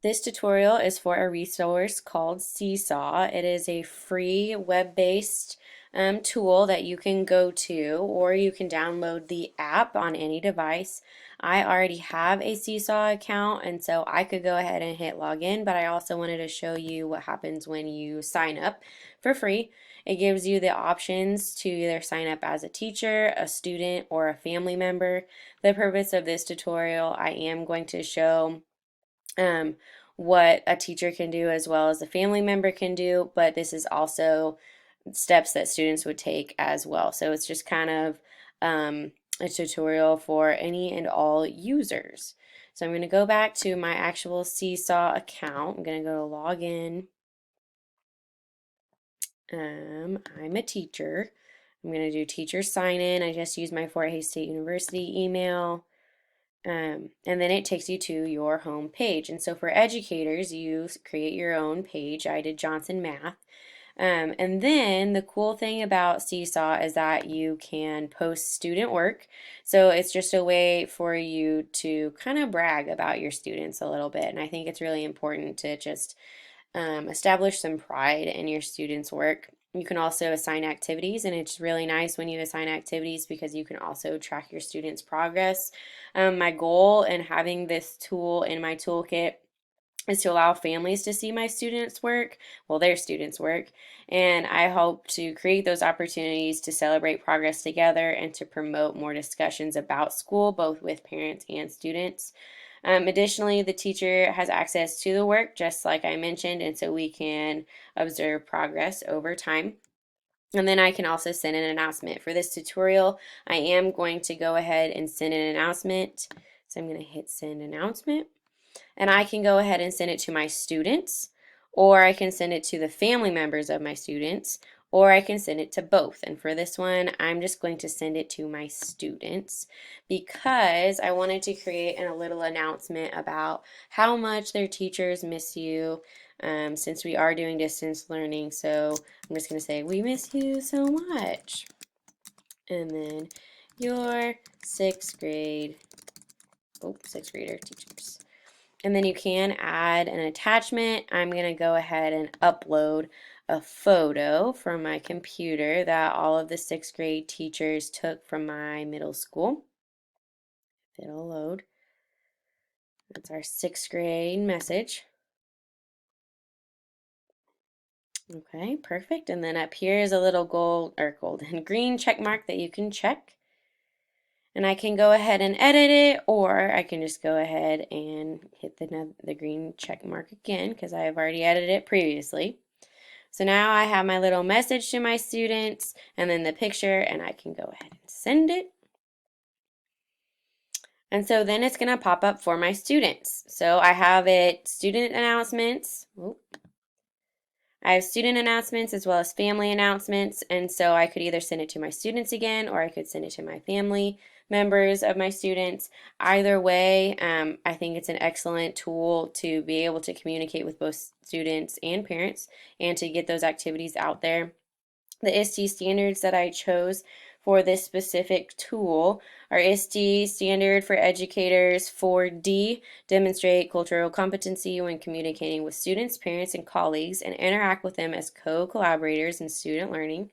This tutorial is for a resource called Seesaw. It is a free web-based tool that you can go to, or you can download the app on any device. I already have a Seesaw account, and so I could go ahead and hit login, but I also wanted to show you what happens when you sign up for free. It gives you the options to either sign up as a teacher, a student, or a family member. The purpose of this tutorial, I am going to show um, what a teacher can do as well as a family member can do, but this is also steps that students would take as well. So it's just kind of a tutorial for any and all users. So I'm going to go back to my actual Seesaw account. I'm going to go to log in. I'm a teacher. I'm going to do teacher sign in. I just use my Fort Hays State University email. And then it takes you to your home page. And so for educators, you create your own page. I did Johnson Math. And then the cool thing about Seesaw is that you can post student work. So it's just a way for you to kind of brag about your students a little bit. And I think it's really important to just establish some pride in your students' work. You can also assign activities, and it's really nice when you assign activities because you can also track your students' progress. My goal in having this tool in my toolkit is to allow families to see my students' work, well, their students' work, and I hope to create those opportunities to celebrate progress together and to promote more discussions about school, both with parents and students. Additionally, the teacher has access to the work, just like I mentioned, and so we can observe progress over time. And then I can also send an announcement. For this tutorial, I am going to go ahead and send an announcement. So I'm going to hit send announcement. And I can go ahead and send it to my students, or I can send it to the family members of my students, or I can send it to both. And for this one, I'm just going to send it to my students because I wanted to create a little announcement about how much their teachers miss you since we are doing distance learning. So I'm just going to say, we miss you so much. And then your sixth grader teachers. And then you can add an attachment. I'm going to go ahead and upload a photo from my computer that all of the sixth grade teachers took from my middle school. It'll load. That's our sixth grade message. Okay, perfect. And then up here is a little golden green check mark that you can check. And I can go ahead and edit it, or I can just go ahead and hit the green check mark again because I have already edited it previously. So now I have my little message to my students and then the picture, and I can go ahead and send it. And so then it's going to pop up for my students. So I have it student announcements. I have student announcements as well as family announcements, and so I could either send it to my students again or I could send it to my family members of my students. Either way, I think it's an excellent tool to be able to communicate with both students and parents and to get those activities out there. The ISTE standards that I chose for this specific tool are ISTE standard for educators 4D, demonstrate cultural competency when communicating with students, parents, and colleagues and interact with them as co-collaborators in student learning.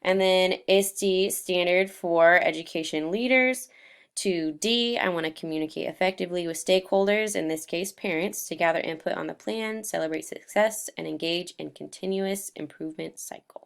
And then ISTE standard for education leaders 2D, I want to communicate effectively with stakeholders, in this case parents, to gather input on the plan, celebrate success, and engage in continuous improvement cycle.